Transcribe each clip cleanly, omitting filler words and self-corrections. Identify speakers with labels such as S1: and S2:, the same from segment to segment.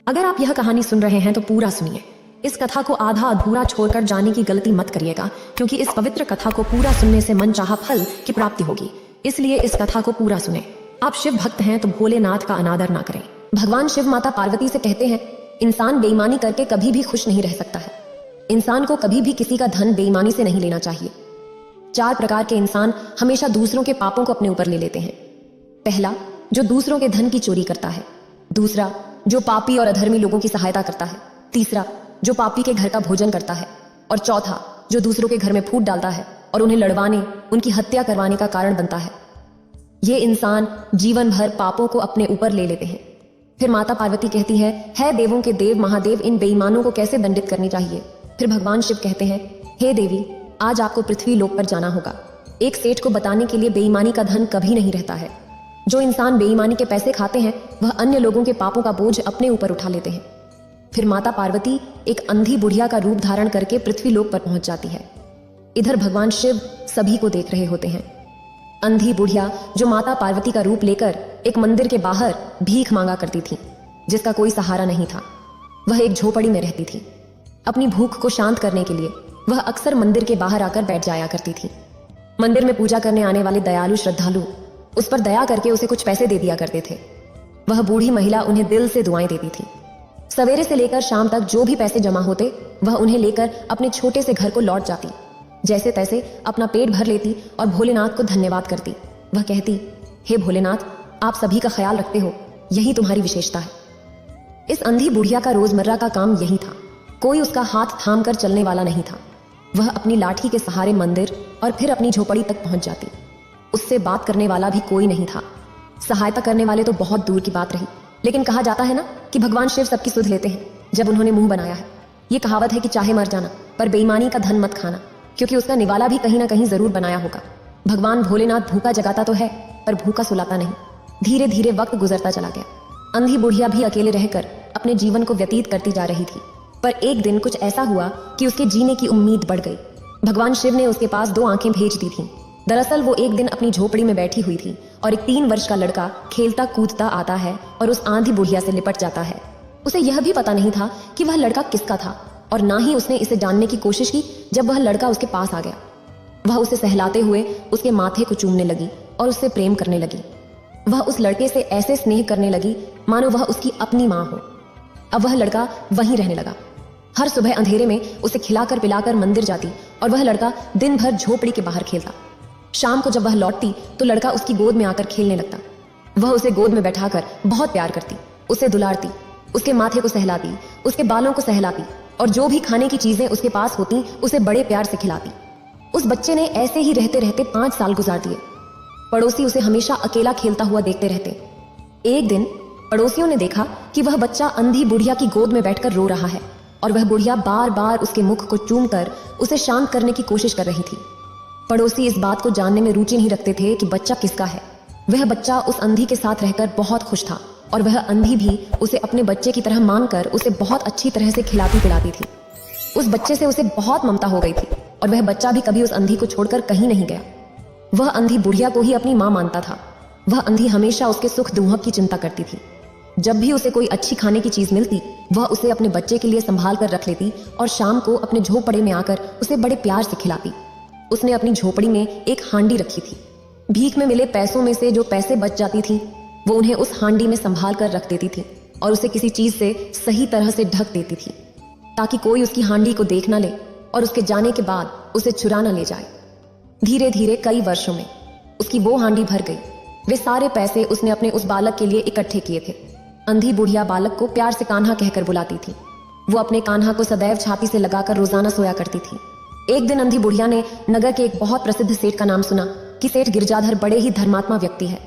S1: अगर आप यह कहानी सुन रहे हैं तो पूरा सुनिए। इस कथा को आधा अधूरा छोड़कर जाने की गलती मत करिएगा, क्योंकि इस पवित्र कथा को पूरा सुनने से मनचाहा फल की प्राप्ति होगी। इसलिए इस कथा को पूरा सुने। आप शिव भक्त हैं तो भोलेनाथ का अनादर ना करें। भगवान शिव माता पार्वती से कहते हैं, इंसान बेईमानी करके कभी भी खुश नहीं रह सकता है। इंसान को कभी भी किसी का धन बेईमानी से नहीं लेना चाहिए। 4 प्रकार के इंसान हमेशा दूसरों के पापों को अपने ऊपर ले लेते हैं। पहला, जो दूसरों के धन की चोरी करता है। दूसरा, जो पापी और अधर्मी लोगों की सहायता करता है। तीसरा, जो पापी के घर का भोजन करता है। और चौथा, जो दूसरों के घर में फूट डालता है और उन्हें लड़वाने, उनकी हत्या करवाने का कारण बनता है। ये इंसान जीवन भर पापों को अपने ऊपर ले लेते हैं। फिर माता पार्वती कहती है देवों के देव महादेव, इन बेईमानों को कैसे दंडित करनी चाहिए। फिर भगवान शिव कहते हैं, हे देवी, आज आपको पृथ्वी लोक पर जाना होगा। एक सेठ को बताने के लिए बेईमानी का धन कभी नहीं रहता है। जो इंसान बेईमानी के पैसे खाते हैं वह अन्य लोगों के पापों का बोझ अपने ऊपर उठा लेते हैं। फिर माता पार्वती एक अंधी बुढ़िया का रूप धारण करके पृथ्वी लोक पर पहुंच जाती है। इधर भगवान शिव सभी को देख रहे होते हैं। अंधी बुढ़िया जो माता पार्वती का रूप लेकर एक मंदिर के बाहर भीख मांगा करती थी, जिसका कोई सहारा नहीं था। वह एक झोपड़ी में रहती थी। अपनी भूख को शांत करने के लिए वह अक्सर मंदिर के बाहर आकर बैठ जाया करती थी। मंदिर में पूजा करने आने वाले दयालु श्रद्धालु उस पर दया करके उसे कुछ पैसे दे दिया करते थे। वह बूढ़ी महिला उन्हें दिल से दुआएं देती थी। सवेरे से लेकर शाम तक जो भी पैसे जमा होते वह उन्हें लेकर अपने छोटे से घर को लौट जाती। जैसे तैसे अपना पेट भर लेती और भोलेनाथ को धन्यवाद करती। वह कहती, हे भोलेनाथ, आप सभी का ख्याल रखते हो, यही तुम्हारी विशेषता है। इस अंधी बुढ़िया का रोजमर्रा का काम यही था। कोई उसका हाथ थाम कर चलने वाला नहीं था। वह अपनी लाठी के सहारे मंदिर और फिर अपनी झोपड़ी तक पहुंच जाती। उससे बात करने वाला भी कोई नहीं था। सहायता करने वाले तो बहुत दूर की बात रही। लेकिन कहा जाता है ना कि भगवान शिव सबकी सुध लेते हैं जब उन्होंने मुंह बनाया है। ये कहावत है कि चाहे मर जाना पर बेईमानी का धन मत खाना, क्योंकि उसका निवाला भी कहीं ना कहीं जरूर बनाया होगा। भगवान भोलेनाथ भूखा जगाता तो है पर भूखा सुलाता नहीं। धीरे धीरे वक्त गुजरता चला गया। अंधी बुढ़िया भी अकेले रहकर अपने जीवन को व्यतीत करती जा रही थी। पर एक दिन कुछ ऐसा हुआ कि उसके जीने की उम्मीद बढ़ गई। भगवान शिव ने उसके पास 2 आंखें भेज दी थीं। दरअसल वो एक दिन अपनी झोपड़ी में बैठी हुई थी और एक 3 वर्ष का लड़का खेलता कूदता आता है और उस आंधी बुढ़िया से लिपट जाता है। उसे यह भी पता नहीं था कि वह लड़का किसका था, और ना ही उसने इसे जानने की कोशिश की। जब वह लड़का उसके पास आ गया, वह उसे सहलाते हुए उसके माथे को चूमने लगी और उससे प्रेम करने लगी। वह उस लड़के से ऐसे स्नेह करने लगी मानो वह उसकी अपनी माँ हो। अब वह लड़का वहीं रहने लगा। हर सुबह अंधेरे में उसे खिलाकर पिलाकर मंदिर जाती और वह लड़का दिन भर झोपड़ी के बाहर खेलता। शाम को जब वह लौटती तो लड़का उसकी गोद में आकर खेलने लगता। वह उसे गोद में बैठाकर बहुत प्यार करती, उसे दुलारती, उसके माथे को सहलाती, उसके बालों को सहलाती और जो भी खाने की चीजें उसके पास होती उसे बड़े प्यार से खिलाती। उस बच्चे ने ऐसे ही रहते रहते 5 साल गुजार दिए। पड़ोसी उसे हमेशा अकेला खेलता हुआ देखते रहते। एक दिन पड़ोसियों ने देखा कि वह बच्चा अंधी बुढ़िया की गोद में बैठकर रो रहा है और वह बुढ़िया बार बार उसके मुख को चूमकर उसे शांत करने की कोशिश कर रही थी। पड़ोसी इस बात को जानने में रुचि नहीं रखते थे कि बच्चा किसका है। वह बच्चा उस अंधी के साथ रहकर बहुत खुश था और वह अंधी भी उसे अपने बच्चे की तरह मानकर उसे बहुत अच्छी तरह से खिलाती पिलाती थी। उस बच्चे से उसे बहुत ममता हो गई थी और वह बच्चा भी कभी उस अंधी को छोड़कर कहीं नहीं गया। वह अंधी बुढ़िया को ही अपनी माँ मानता था। वह अंधी हमेशा उसके सुख दुख की चिंता करती थी। जब भी उसे कोई अच्छी खाने की चीज मिलती वह उसे अपने बच्चे के लिए संभाल कर रख लेती और शाम को अपने झोपड़े में आकर उसे बड़े प्यार से खिलाती। उसने अपनी झोपड़ी में एक हांडी रखी थी। भीख में मिले पैसों में से जो पैसे बच जाती थी वो उन्हें उस हांडी में संभाल कर रख देती थी और उसे किसी चीज से सही तरह से ढक देती थी, ताकि कोई उसकी हांडी को देख न ले और उसके जाने के बाद उसे चुरा न ले जाए। धीरे धीरे कई वर्षों में उसकी वो हांडी भर गई। वे सारे पैसे उसने अपने उस बालक के लिए इकट्ठे किए थे। अंधी बुढ़िया बालक को प्यार से कान्हा कहकर बुलाती थी। वो अपने कान्हा को सदैव छाती से लगाकर रोजाना सोया करती थी। एक दिन अंधी बुढ़िया ने नगर के एक बहुत प्रसिद्ध सेठ का नाम सुना कि सेठ गिरजाधर बड़े ही धर्मात्मा व्यक्ति है।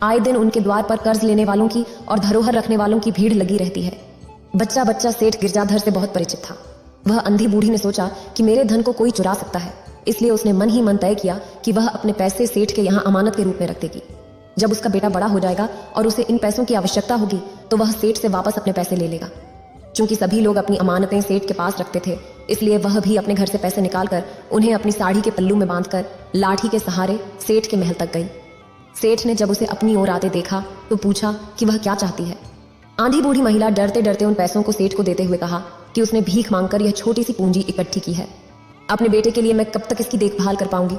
S1: आए दिन उनके द्वार पर कर्ज लेने वालों की और धरोहर रखने वालों की भीड़ लगी रहती है। बच्चा बच्चा सेठ गिरजाधर से बहुत परिचित था। वह अंधी बूढ़ी ने सोचा कि मेरे धन को कोई चुरा सकता है, इसलिए उसने मन ही मन तय किया कि वह अपने पैसे सेठ के यहाँ अमानत के रूप में रख देगी। जब उसका बेटा बड़ा हो जाएगा और उसे इन पैसों की आवश्यकता होगी तो वह सेठ से वापस अपने पैसे ले लेगा। चूंकि सभी लोग अपनी अमानतें सेठ के पास रखते थे, इसलिए वह भी अपने घर से पैसे निकालकर उन्हें अपनी साड़ी के पल्लू में बांधकर लाठी के सहारे सेठ के महल तक गई। सेठ ने जब उसे अपनी ओर आते देखा तो पूछा कि वह क्या चाहती है। आंधी बूढ़ी महिला डरते डरते उन पैसों को सेठ को देते हुए कहा कि उसने भीख मांगकर यह छोटी सी पूंजी इकट्ठी की है। अपने बेटे के लिए मैं कब तक इसकी देखभाल कर पाऊंगी?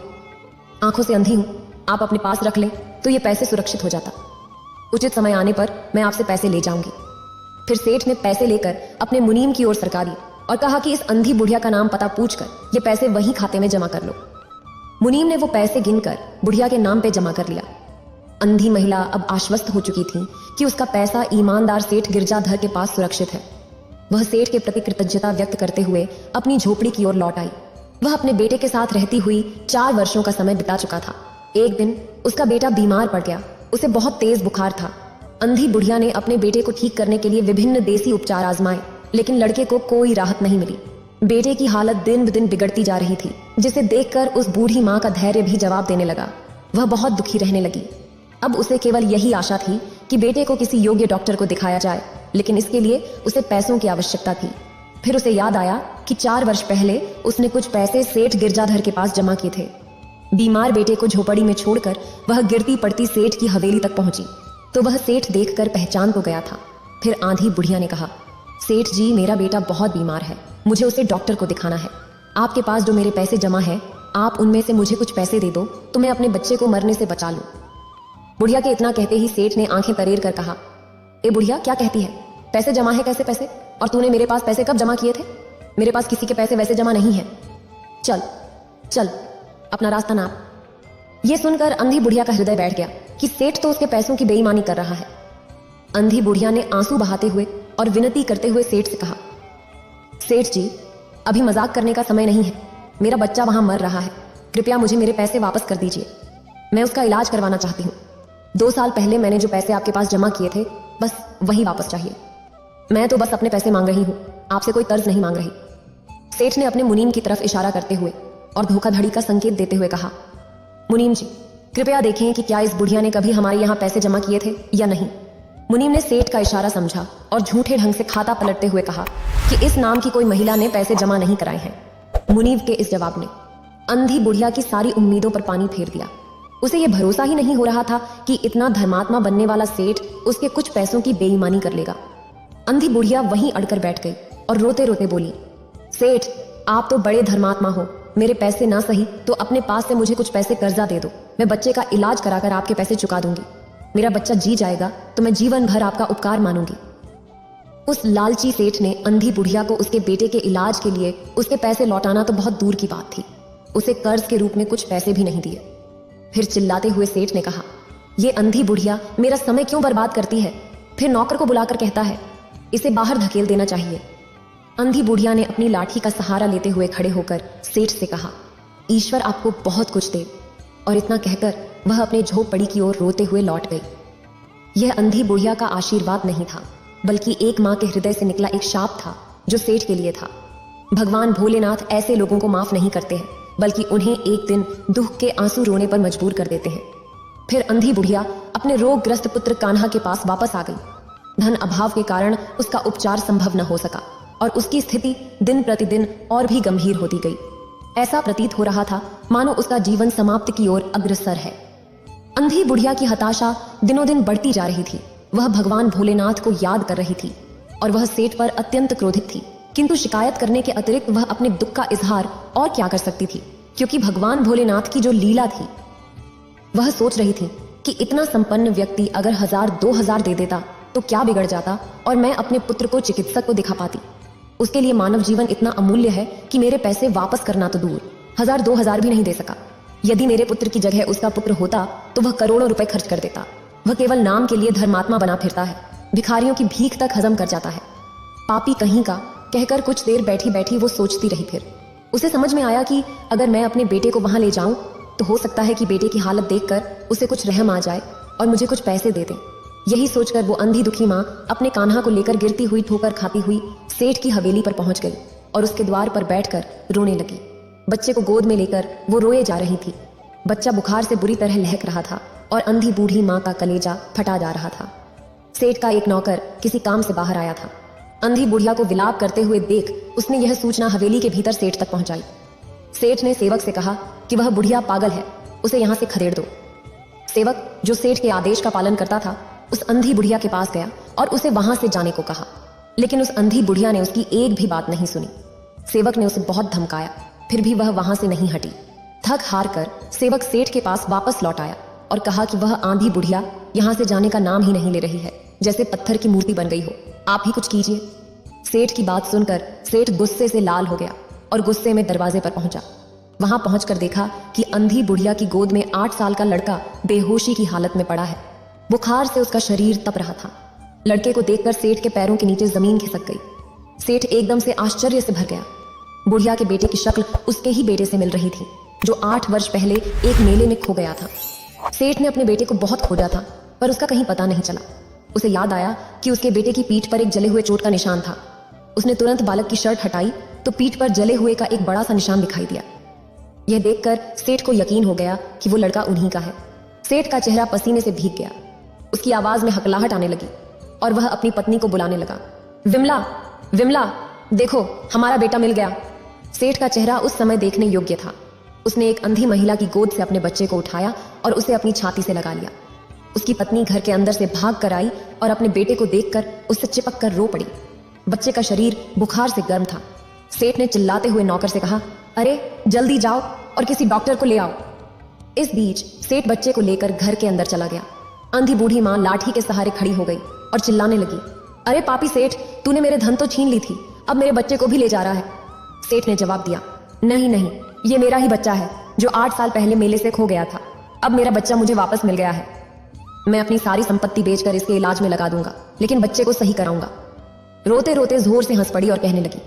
S1: आंखों से अंधी हूं, आप अपने पास रख लें तो ये पैसे सुरक्षित हो जाता। उचित समय आने पर मैं आपसे पैसे ले जाऊंगी। फिर सेठ ने पैसे लेकर अपने मुनीम की ओर सरका दिए और कहा कि इस अंधी बुढ़िया का नाम पता पूछकर ये पैसे वहीं खाते में जमा कर लो। मुनीम ने वो पैसे गिनकर बुढ़िया के नाम पे जमा कर लिया। अंधी महिला अब आश्वस्त हो चुकी थी कि उसका पैसा ईमानदार सेठ गिरजाधर के पास सुरक्षित है। वह सेठ के प्रति कृतज्ञता व्यक्त करते हुए अपनी झोपड़ी की ओर लौट आई। वह अपने बेटे के साथ रहती हुई 4 वर्षों का समय बिता चुका था। एक दिन उसका बेटा बीमार पड़ गया। उसे बहुत तेज बुखार था। अंधी बुढ़िया ने अपने बेटे को ठीक करने के लिए विभिन्न देसी उपचार आजमाए, लेकिन लड़के को कोई राहत नहीं मिली। बेटे की हालत दिन ब दिन बिगड़ती जा रही थी, जिसे देखकर उस बूढ़ी माँ का धैर्य भी जवाब देने लगा। वह बहुत दुखी रहने लगी। अब उसे केवल यही आशा थी कि बेटे को किसी योग्य डॉक्टर को दिखाया जाए, लेकिन इसके लिए उसे पैसों की आवश्यकता थी। फिर उसे याद आया कि 4 वर्ष पहले उसने कुछ पैसे सेठ गिरजाधर के पास जमा किए थे। बीमार बेटे को झोपड़ी में छोड़कर वह गिरती पड़ती सेठ की हवेली तक पहुंची तो वह सेठ देखकर पहचान तो गया था। फिर आंधी बुढ़िया ने कहा, सेठ जी, मेरा बेटा बहुत बीमार है, मुझे उसे डॉक्टर को दिखाना है। आपके पास जो मेरे पैसे जमा है, आप उनमें से मुझे कुछ पैसे दे दो तो मैं अपने बच्चे को मरने से बचा लूं। बुढ़िया के इतना कहते ही सेठ ने आंखें तरेर कर कहा, ए बुढ़िया, क्या कहती है? पैसे जमा है? कैसे पैसे? और तूने मेरे पास पैसे कब जमा किए थे? मेरे पास किसी के पैसे वैसे जमा नहीं है। चल चल अपना रास्ता नाप। यह सुनकर अंधी बुढ़िया का हृदय बैठ गया कि सेठ तो उसके पैसों की बेईमानी कर रहा है। अंधी बुढ़िया ने आंसू बहाते हुए और विनती करते हुए सेठ से कहा, सेठ जी, अभी मजाक करने का समय नहीं है। मेरा बच्चा वहां मर रहा है, कृपया मुझे मेरे पैसे वापस कर दीजिए। मैं उसका इलाज करवाना चाहती हूँ। 2 साल पहले मैंने जो पैसे आपके पास जमा किए थे, बस वही वापस चाहिए। मैं तो बस अपने पैसे मांग रही हूँ, आपसे कोई कर्ज नहीं मांग रही। सेठ ने अपने मुनीम की तरफ इशारा करते हुए और धोखाधड़ी का संकेत देते हुए कहा, मुनीम जी, कृपया देखें कि क्या इस बुढ़िया ने कभी हमारे यहाँ पैसे जमा किए थे या नहीं। मुनीम ने सेठ का इशारा समझा और झूठे ढंग से खाता पलटते हुए कहा कि इस नाम की कोई महिला ने पैसे जमा नहीं कराए हैं। मुनीम के इस जवाब ने अंधी बुढ़िया की सारी उम्मीदों पर पानी फेर दिया। उसे यह भरोसा ही नहीं हो रहा था कि इतना धर्मात्मा बनने वाला सेठ उसके कुछ पैसों की बेईमानी कर लेगा। अंधी बुढ़िया वहीं अड़कर बैठ गई और रोते रोते बोली, सेठ, आप तो बड़े धर्मात्मा हो, मेरे पैसे ना सही तो अपने पास से मुझे कुछ पैसे कर्जा दे दो। मैं बच्चे का इलाज कराकर आपके पैसे चुका दूंगी। मेरा बच्चा जी जाएगा तो मैं जीवन भर आपका उपकार मानूंगी। उस लालची सेठ ने अंधी बुढ़िया को उसके बेटे के इलाज के लिए उसके पैसे लौटाना तो बहुत दूर की बात थी, उसे कर्ज के रूप में कुछ पैसे भी नहीं दिए। फिर चिल्लाते हुए सेठ ने कहा, ये अंधी बुढ़िया मेरा समय क्यों बर्बाद करती है? फिर नौकर को बुलाकर कहता है, इसे बाहर धकेल देना चाहिए। अंधी बुढ़िया ने अपनी लाठी का सहारा लेते हुए खड़े होकर सेठ से कहा, ईश्वर आपको बहुत कुछ दे। और इतना कहकर वह अपने झोपड़ी की ओर रोते हुए लौट गई। यह अंधी बुढ़िया का आशीर्वाद नहीं था, बल्कि एक माँ के हृदय से निकला एक शाप था जो सेठ के लिए था। भगवान भोलेनाथ ऐसे लोगों को माफ नहीं करते हैं, बल्कि उन्हें एक दिन दुख के आंसू रोने पर मजबूर कर देते हैं। फिर अंधी बुढ़िया अपने रोगग्रस्त पुत्र कान्हा के पास वापस आ गई। धन अभाव के कारण उसका उपचार संभव न हो सका और उसकी स्थिति दिन प्रतिदिन और भी गंभीर होती गई। ऐसा प्रतीत हो रहा था मानो उसका जीवन समाप्ति की ओर अग्रसर है। अंधी बुढ़िया की हताशा दिनों दिन बढ़ती जा रही थी। वह भगवान भोलेनाथ को याद कर रही थी और वह सेठ पर अत्यंत क्रोधित थी, किंतु शिकायत करने के अतिरिक्त वह अपने दुख का इजहार और क्या कर सकती थी, क्योंकि भगवान भोलेनाथ की जो लीला थी। वह सोच रही थी कि इतना संपन्न व्यक्ति अगर 1000-2000 दे देता तो क्या बिगड़ जाता और मैं अपने पुत्र को चिकित्सक को दिखा पाती। उसके लिए मानव जीवन इतना अमूल्य है कि मेरे पैसे वापस करना तो दूर, 1000-2000 भी नहीं दे सका। यदि मेरे पुत्र की जगह उसका पुत्र होता तो वह करोड़ों रुपए खर्च कर देता। वह केवल नाम के लिए धर्मात्मा बना फिरता है, भिखारियों की भीख तक हजम कर जाता है। पापी कहीं का, कहकर कुछ देर बैठी बैठी वो सोचती रही। फिर उसे समझ में आया कि अगर मैं अपने बेटे को वहां ले जाऊं तो हो सकता है कि बेटे की हालत देखकर उसे कुछ रहम आ जाए और मुझे कुछ पैसे दे दे। यही सोचकर वो अंधी दुखी माँ अपने कान्हा को लेकर गिरती हुई ठोकर खाती हुई सेठ की हवेली पर पहुंच गई और उसके द्वार पर बैठकर रोने लगी। बच्चे को गोद में लेकर वो रोए जा रही थी। बच्चा बुखार से बुरी तरह लहक रहा था और अंधी बूढ़ी माँ का कलेजा फटा जा रहा था। सेठ का एक नौकर किसी काम से बाहर आया था। अंधी बुढ़िया को विलाप करते हुए देख उसने यह सूचना हवेली के भीतर सेठ तक पहुंचाई। सेठ ने सेवक से कहा कि वह बुढ़िया पागल है, उसे यहां से खदेड़ दो। सेवक, जो सेठ के आदेश का पालन करता था, उस अंधी बुढ़िया के पास गया और उसे वहां से जाने को कहा, लेकिन उस अंधी बुढ़िया ने उसकी एक भी बात नहीं सुनी। सेवक ने उसे बहुत धमकाया, फिर भी वह वहां से नहीं हटी। थक हार कर सेवक सेठ के पास वापस लौट आया और कहा कि वह आंधी बुढ़िया यहाँ से जाने का नाम ही नहीं ले रही है, जैसे पत्थर की मूर्ति बन गई हो। आप ही कुछ कीजिए। सेठ की बात सुनकर सेठ गुस्से से लाल हो गया और गुस्से में दरवाजे पर पहुंचा। वहां पहुंचकर देखा कि अंधी बुढ़िया की गोद में 8 साल का लड़का बेहोशी की हालत में पड़ा है। बुखार से उसका शरीर तप रहा था। लड़के को देखकर सेठ के पैरों के नीचे जमीन खिसक गई। सेठ एकदम से आश्चर्य से भर गया। बुढ़िया के बेटे की शक्ल उसके ही बेटे से मिल रही थी, जो 8 वर्ष पहले एक मेले में खो गया था। सेठ ने अपने बेटे को बहुत खोजा था, पर उसका कहीं पता नहीं चला। उसे याद आया कि उसके बेटे की पीठ पर एक जले हुए चोट का निशान था। उसने तुरंत बालक की शर्ट हटाई तो पीठ पर जले हुए का एक बड़ा सा निशान दिखाई दिया। यह देखकर सेठ को यकीन हो गया कि वो लड़का उन्हीं का है। सेठ का चेहरा पसीने से भीग गया। उसकी आवाज में हकलाहट आने लगी और वह अपनी पत्नी को बुलाने लगा। विमला, विमला, देखो हमारा बेटा मिल गया। सेठ का चेहरा उस समय देखने योग्य था। उसने एक अंधी महिला की गोद से अपने बच्चे को उठाया और उसे अपनी छाती से लगा लिया। उसकी पत्नी घर के अंदर से भाग कर आई और अपने बेटे को देखकर उससे चिपक कर रो पड़ी। बच्चे का शरीर बुखार से गर्म था। सेठ ने चिल्लाते हुए नौकर से कहा, अरे जल्दी जाओ और किसी डॉक्टर को ले आओ। इस बीच सेठ बच्चे को लेकर घर के अंदर चला गया। अंधी बूढ़ी मां लाठी के सहारे खड़ी हो गई और चिल्लाने लगी, अरे पापी सेठ, तूने मेरे धन तो छीन ली थी, अब मेरे बच्चे को भी ले जा रहा है। सेठ ने जवाब दिया, नहीं नहीं, ये मेरा ही बच्चा है जो 8 साल पहले मेले से खो गया था। अब मेरा बच्चा मुझे वापस मिल गया है। मैं अपनी सारी संपत्ति बेचकर इसके इलाज में लगा दूंगा, लेकिन बच्चे को सही कराऊंगा। रोते रोते जोर से हंस पड़ी और कहने लगी,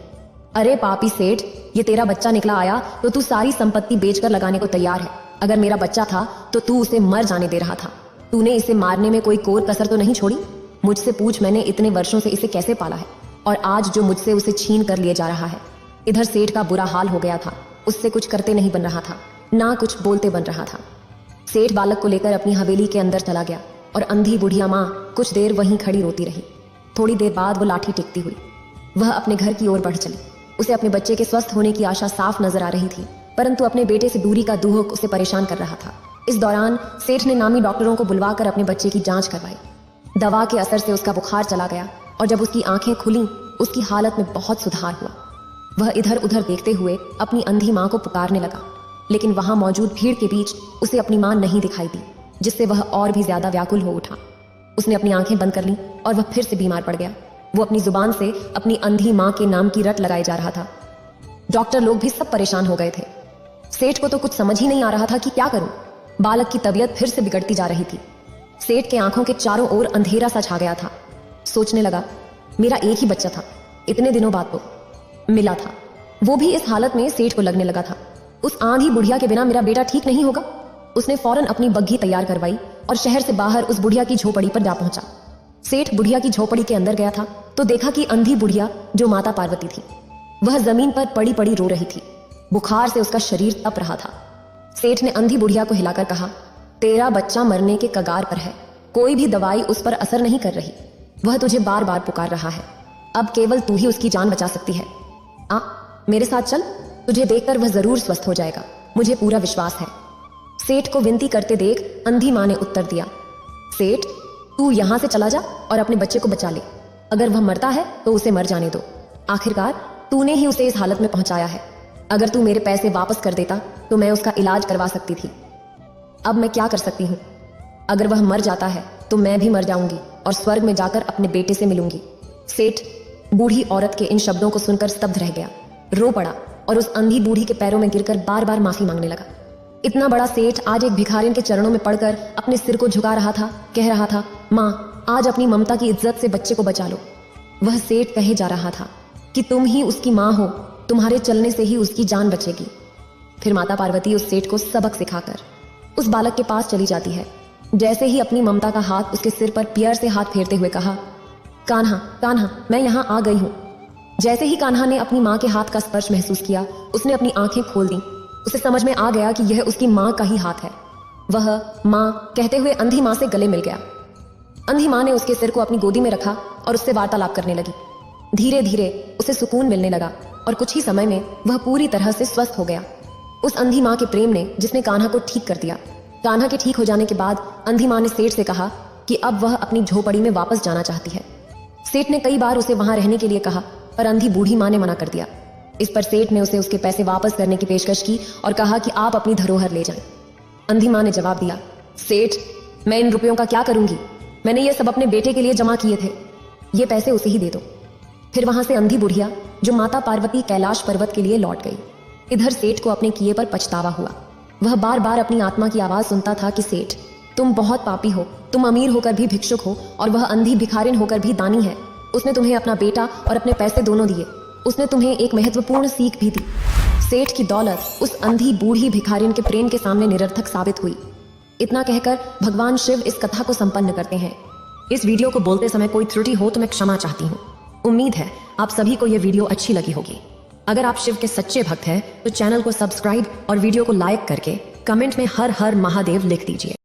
S1: अरे पापी सेठ, ये तेरा बच्चा निकला आया तो तू सारी संपत्ति बेचकर लगाने को तैयार है। अगर मेरा बच्चा था तो तू उसे मर जाने दे रहा था। तूने इसे मारने में कोई कोर कसर तो नहीं छोड़ी। मुझसे पूछ, मैंने इतने वर्षों से इसे कैसे पाला है, और आज जो मुझसे उसे छीन कर लिए जा रहा है। इधर सेठ का बुरा हाल हो गया था। उससे कुछ करते नहीं बन रहा था, ना कुछ बोलते बन रहा था। सेठ बालक को लेकर अपनी हवेली के अंदर चला गया और अंधी बुढ़िया माँ कुछ देर वहीं खड़ी रोती रही। थोड़ी देर बाद वो लाठी टेकती हुई वह अपने घर की ओर बढ़ चली। उसे अपने बच्चे के स्वस्थ होने की आशा साफ नजर आ रही थी, परंतु अपने बेटे से दूरी का दुख उसे परेशान कर रहा था। इस दौरान सेठ ने नामी डॉक्टरों को बुलवाकर अपने बच्चे की जांच करवाई। दवा के असर से उसका बुखार चला गया और जब उसकी आंखें खुली, उसकी हालत में बहुत सुधार हुआ। वह इधर उधर देखते हुए अपनी अंधी माँ को पुकारने लगा, लेकिन वहां मौजूद भीड़ के बीच उसे अपनी माँ नहीं दिखाई दी, जिससे वह और भी ज्यादा व्याकुल हो उठा। उसने अपनी आंखें बंद कर लीं और वह फिर से बीमार पड़ गया। वो अपनी जुबान से अपनी अंधी माँ के नाम की रट लगाए जा रहा था। डॉक्टर लोग भी सब परेशान हो गए थे। सेठ को तो कुछ समझ ही नहीं आ रहा था कि क्या करूं। बालक की तबीयत फिर से बिगड़ती जा रही थी। सेठ के आंखों के चारों ओर अंधेरा सा छा गया था। सोचने लगा, मेरा एक ही बच्चा था, इतने दिनों बाद तो मिला था, वो भी इस हालत में। सेठ को लगने लगा था, उस आंधी बुढ़िया के बिना मेरा बेटा ठीक नहीं होगा। उसने फौरन अपनी बग्घी तैयार करवाई और शहर से बाहर उस बुढ़िया की झोपड़ी पर जा पहुंचा। सेठ बुढ़िया की झोपड़ी के अंदर गया था तो देखा कि अंधी बुढ़िया, जो माता पार्वती थी, वह जमीन पर पड़ी पड़ी रो रही थी। बुखार से उसका शरीर तप रहा था। सेठ ने अंधी बुढ़िया को हिलाकर कहा, तेरा बच्चा मरने के कगार पर है, कोई भी दवाई उस पर असर नहीं कर रही। वह तुझे बार बार पुकार रहा है, अब केवल तू ही उसकी जान बचा सकती है। आ, मेरे साथ चल, तुझे देखकर वह जरूर स्वस्थ हो जाएगा, मुझे पूरा विश्वास है। सेठ को विनती करते देख अंधी माँ ने उत्तर दिया, सेठ, तू यहां से चला जा और अपने बच्चे को बचा ले। अगर वह मरता है तो उसे मर जाने दो। आखिरकार तूने ही उसे इस हालत में पहुंचाया है। अगर तू मेरे पैसे वापस कर देता तो मैं उसका इलाज करवा सकती थी। अब मैं क्या कर सकती हूँ? अगर वह मर जाता है तो मैं भी मर जाऊंगी और स्वर्ग में जाकर अपने बेटे से मिलूंगी। सेठ बूढ़ी औरत के इन शब्दों को सुनकर स्तब्ध रह गया, रो पड़ा और उस अंधी बूढ़ी के पैरों में गिरकर बार बार माफी मांगने लगा। इतना बड़ा सेठ आज एक भिखारिन के चरणों में पड़कर अपने सिर को झुका रहा था, कह रहा था, माँ, आज अपनी ममता की इज्जत से बच्चे को बचा लो। वह सेठ कहे जा रहा था कि तुम ही उसकी माँ हो, तुम्हारे चलने से ही उसकी जान बचेगी। फिर माता पार्वती उस सेठ को सबक सिखाकर उस बालक के पास चली जाती है। जैसे ही अपनी ममता का हाथ उसके सिर पर प्यार से हाथ फेरते हुए कहा, कान्हा, कान्हा, मैं यहाँ आ गई हूँ। जैसे ही कान्हा ने अपनी माँ के हाथ का स्पर्श महसूस किया, उसने अपनी आंखें खोल दी। उसे समझ में आ गया कि यह उसकी माँ का ही हाथ है। वह माँ कहते हुए अंधी माँ से गले मिल गया। अंधी माँ ने उसके सिर को अपनी गोदी में रखा और उससे वार्तालाप करने लगी। धीरे धीरे उसे सुकून मिलने लगा और कुछ ही समय में वह पूरी तरह से स्वस्थ हो गया। उस अंधी माँ के प्रेम ने जिसने कान्हा को ठीक कर दिया। कान्हा के ठीक हो जाने के बाद अंधी माँ ने सेठ से कहा कि अब वह अपनी झोपड़ी में वापस जाना चाहती है। सेठ ने कई बार उसे वहां रहने के लिए कहा, पर अंधी बूढ़ी माँ ने मना कर दिया। इस पर सेठ ने उसे उसके पैसे वापस करने की पेशकश की और कहा कि आप अपनी धरोहर ले जाएं। अंधी माँ ने जवाब दिया, सेठ, मैं इन रुपयों का क्या करूंगी? मैंने ये सब अपने बेटे के लिए जमा किए थे, ये पैसे उसे ही दे दो। फिर वहां से अंधी बुढ़िया, जो माता पार्वती कैलाश पर्वत के लिए लौट गई। इधर सेठ को अपने किए पर पछतावा हुआ। वह बार बार अपनी आत्मा की आवाज सुनता था कि सेठ, तुम बहुत पापी हो, तुम अमीर होकर भी भिक्षुक हो और वह अंधी भिखारिन होकर भी दानी है। उसने तुम्हें अपना बेटा और अपने पैसे दोनों दिए। उसने तुम्हें एक महत्वपूर्ण सीख भी दी। सेठ की दौलत उस अंधी बूढ़ी भिखारिन के प्रेम के सामने निरर्थक साबित हुई। इतना कहकर भगवान शिव इस कथा को संपन्न करते हैं। इस वीडियो को बोलते समय कोई त्रुटि हो तो मैं क्षमा चाहती हूँ। उम्मीद है आप सभी को यह वीडियो अच्छी लगी होगी। अगर आप शिव के सच्चे भक्त हैं तो चैनल को सब्सक्राइब और वीडियो को लाइक करके कमेंट में हर हर महादेव लिख दीजिए।